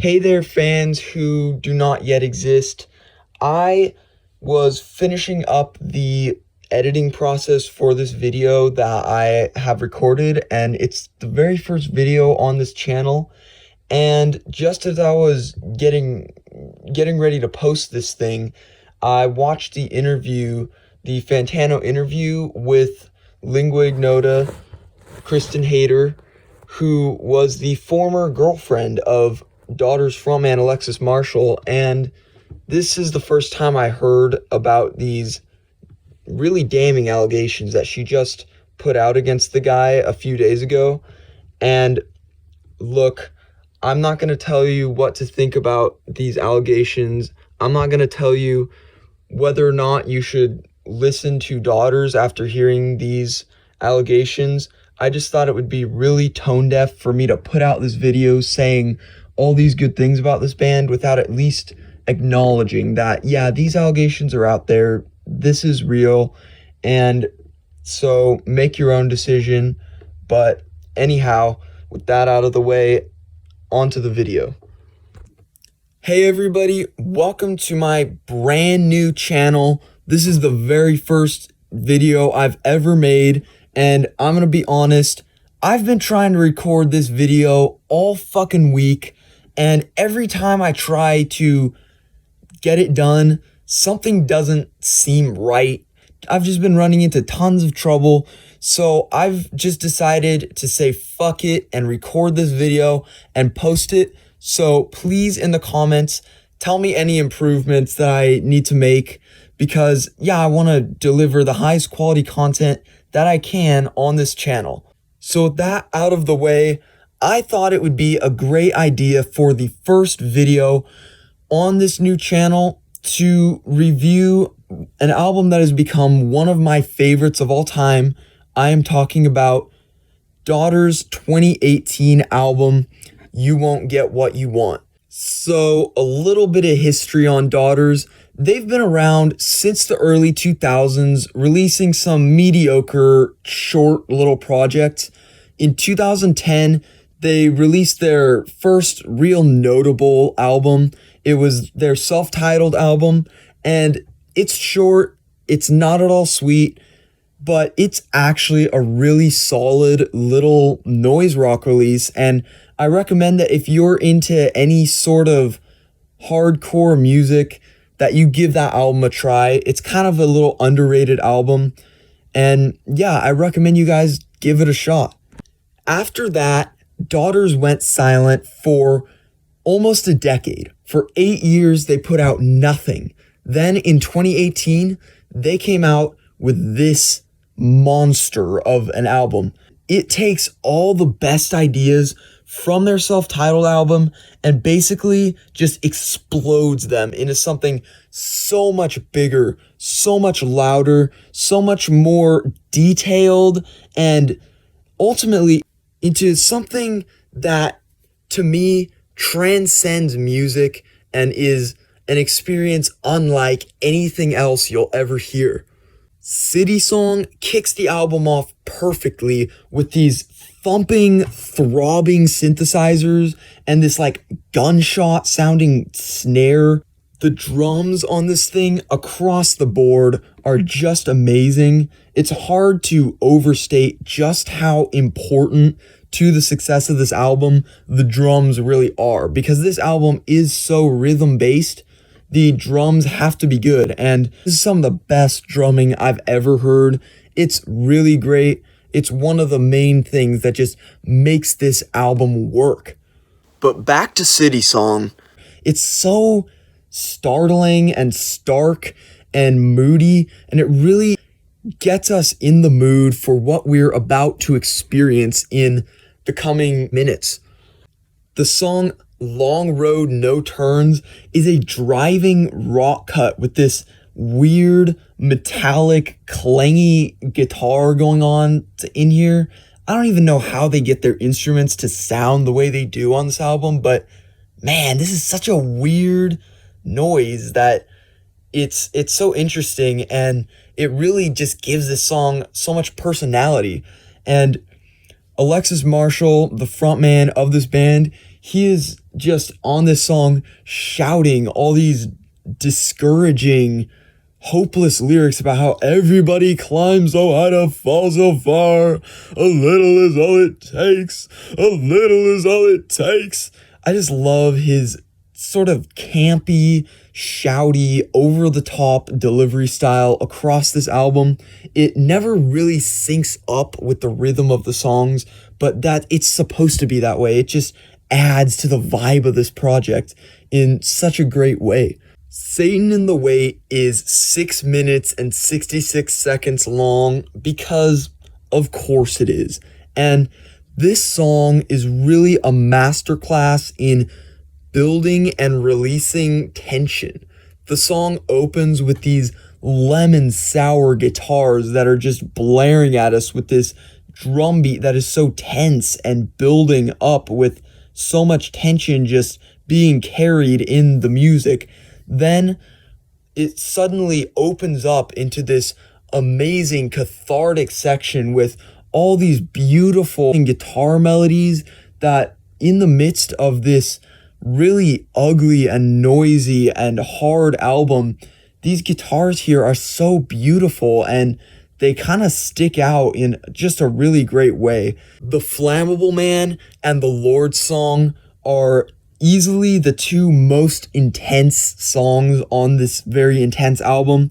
Hey there, fans who do not yet exist. I was finishing up the editing process for this video that I have recorded, and it's the very first video on this channel. And just as I was getting ready to post this thing, I watched the Fantano interview with Lingua Ignota, Kristen Hayter, who was the former girlfriend of Daughters frontman Alexis Marshall, and this is the first time I heard about these really damning allegations that she just put out against the guy a few days ago. And look, I'm not going to tell you what to think about these allegations. I'm not going to tell you whether or not you should listen to Daughters after hearing these allegations. I just thought it would be really tone deaf for me to put out this video saying all these good things about this band without at least acknowledging that, yeah, these allegations are out there, this is real, and so make your own decision. But anyhow, with that out of the way, onto the video. Hey everybody, welcome to my brand new channel. This is the very first video I've ever made, and I'm gonna be honest, I've been trying to record this video all fucking week, and every time I try to get it done, something doesn't seem right. I've just been running into tons of trouble, so I've just decided to say fuck it and record this video and post it. So please, in the comments, tell me any improvements that I need to make, because yeah, I want to deliver the highest quality content that I can on this channel. So with that out of the way, I thought it would be a great idea for the first video on this new channel to review an album that has become one of my favorites of all time. I am talking about Daughters' 2018 album, You Won't Get What You Want. So a little bit of history on Daughters. They've been around since the early 2000s, releasing some mediocre, short little projects. In 2010, they released their first real notable album. It was their self-titled album, and it's short, it's not at all sweet, but it's actually a really solid little noise rock release, and I recommend that if you're into any sort of hardcore music, that you give that album a try. It's kind of a little underrated album, and yeah, I recommend you guys give it a shot. After that, Daughters went silent for almost a decade. For 8 years, they put out nothing. Then in 2018, they came out with this monster of an album. It takes all the best ideas from their self-titled album and basically just explodes them into something so much bigger, so much louder, so much more detailed, and ultimately into something that, to me, transcends music and is an experience unlike anything else you'll ever hear. City Song kicks the album off perfectly with these thumping, throbbing synthesizers and this like gunshot sounding snare. The drums on this thing across the board are just amazing. It's hard to overstate just how important to the success of this album the drums really are, because this album is so rhythm based. The drums have to be good, and this is some of the best drumming I've ever heard. It's really great. It's one of the main things that just makes this album work. But back to City Song. It's so startling and stark and moody, and it really gets us in the mood for what we're about to experience in the coming minutes. The song Long Road No Turns is a driving rock cut with this weird metallic clangy guitar going on in here. I don't even know how they get their instruments to sound the way they do on this album, but man, this is such a weird noise that it's so interesting, and it really just gives this song so much personality. And Alexis Marshall, the frontman of this band, he is just on this song shouting all these discouraging, hopeless lyrics about how everybody climbs so high to fall so far. A little is all it takes. A little is all it takes. I just love his sort of campy, shouty, over-the-top delivery style across this album. It never really syncs up with the rhythm of the songs, but that it's supposed to be that way. It just adds to the vibe of this project in such a great way. Satan in the Way is 6 minutes and 66 seconds long because, of course, it is. And this song is really a masterclass in building and releasing tension. The song opens with these lemon sour guitars that are just blaring at us with this drum beat that is so tense and building up with so much tension just being carried in the music. Then it suddenly opens up into this amazing cathartic section with all these beautiful guitar melodies that in the midst of this really ugly and noisy and hard album, these guitars here are so beautiful and they kind of stick out in just a really great way. The Flammable Man and the Lord Song are easily the two most intense songs on this very intense album.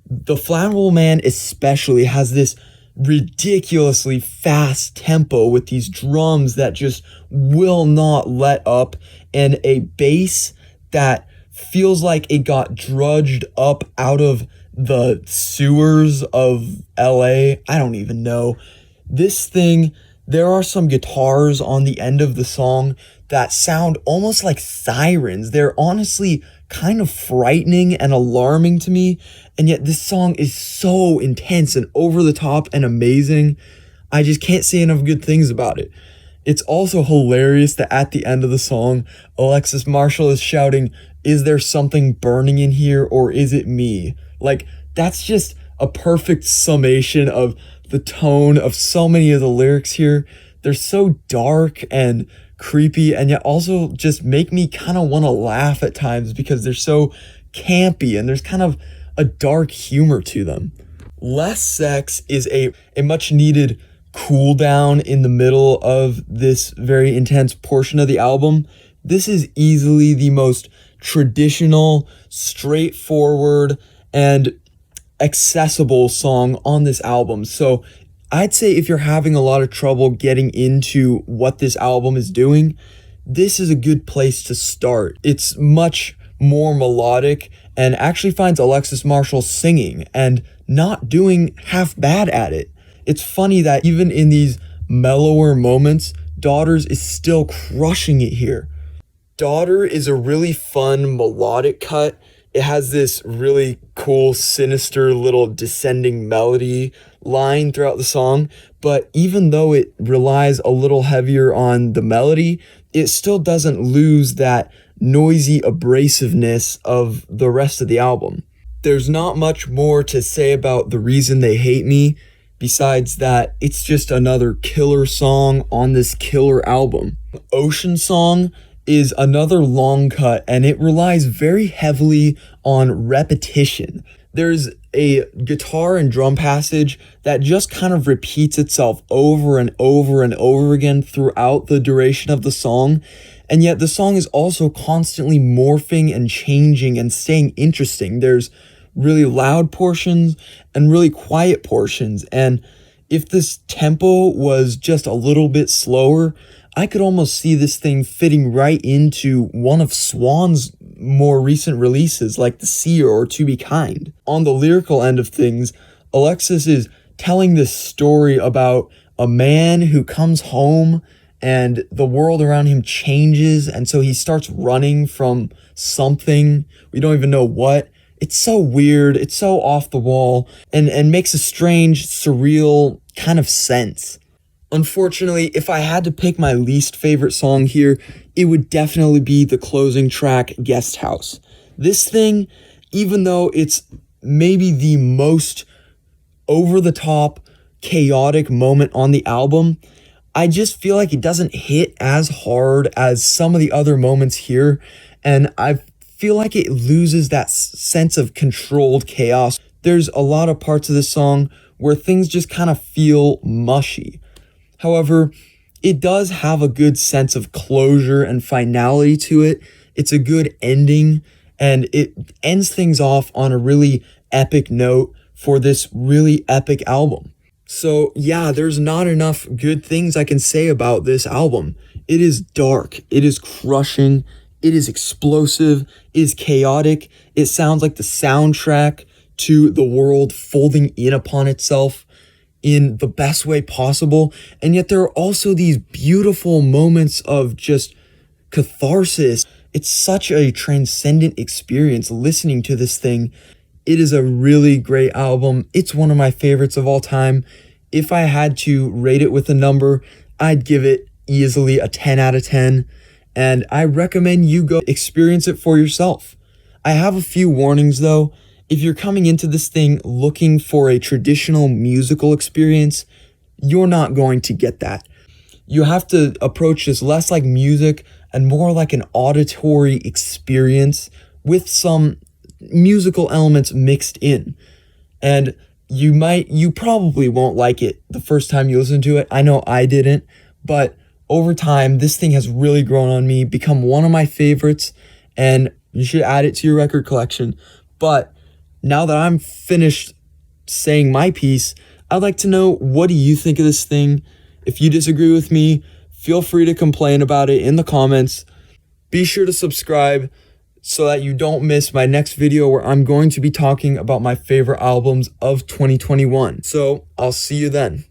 The Flammable Man especially has this ridiculously fast tempo with these drums that just will not let up and a bass that feels like it got drudged up out of the sewers of LA. I don't even know. This thing, there are some guitars on the end of the song that sound almost like sirens. They're honestly kind of frightening and alarming to me, and yet this song is so intense and over the top and amazing. I just can't say enough good things about it. It's also hilarious that at the end of the song, Alexis Marshall is shouting, "Is there something burning in here or is it me?" Like, that's just a perfect summation of the tone of so many of the lyrics here. They're so dark and creepy and yet also just make me kind of want to laugh at times because they're so campy and there's kind of a dark humor to them. Less Sex is a much needed cool down in the middle of this very intense portion of the album. This is easily the most traditional, straightforward, and accessible song on this album. So I'd say if you're having a lot of trouble getting into what this album is doing, this is a good place to start. It's much more melodic and actually finds Alexis Marshall singing and not doing half bad at it. It's funny that even in these mellower moments, Daughters is still crushing it here. Daughter is a really fun melodic cut. It has this really cool, sinister little descending melody line throughout the song, but even though it relies a little heavier on the melody, it still doesn't lose that noisy abrasiveness of the rest of the album. There's not much more to say about The Reason They Hate Me, besides that it's just another killer song on this killer album. Ocean Song is another long cut, and it relies very heavily on repetition. There's a guitar and drum passage that just kind of repeats itself over and over and over again throughout the duration of the song, and yet the song is also constantly morphing and changing and staying interesting. There's really loud portions and really quiet portions, and if this tempo was just a little bit slower, I could almost see this thing fitting right into one of Swan's more recent releases like The Seer or To Be Kind. On the lyrical end of things, Alexis is telling this story about a man who comes home and the world around him changes, and so he starts running from something. We don't even know what. It's so weird, it's so off the wall, and makes a strange, surreal kind of sense. Unfortunately, if I had to pick my least favorite song here, it would definitely be the closing track, Guest House. This thing, even though it's maybe the most over-the-top, chaotic moment on the album, I just feel like it doesn't hit as hard as some of the other moments here, and I feel like it loses that sense of controlled chaos. There's a lot of parts of this song where things just kind of feel mushy. However, it does have a good sense of closure and finality to it. It's a good ending, and it ends things off on a really epic note for this really epic album. So yeah, there's not enough good things I can say about this album. It is dark, it is crushing, it is explosive, it is chaotic. It sounds like the soundtrack to the world folding in upon itself in the best way possible. And yet there are also these beautiful moments of just catharsis. It's such a transcendent experience listening to this thing. It is a really great album. It's one of my favorites of all time. If I had to rate it with a number, I'd give it easily a 10 out of 10. And I recommend you go experience it for yourself. I have a few warnings though. If you're coming into this thing looking for a traditional musical experience, you're not going to get that. You have to approach this less like music and more like an auditory experience with some musical elements mixed in. And you probably won't like it the first time you listen to it. I know I didn't, but over time, this thing has really grown on me, become one of my favorites, and you should add it to your record collection. But now that I'm finished saying my piece, I'd like to know, what do you think of this thing? If you disagree with me, feel free to complain about it in the comments. Be sure to subscribe so that you don't miss my next video where I'm going to be talking about my favorite albums of 2021. So I'll see you then.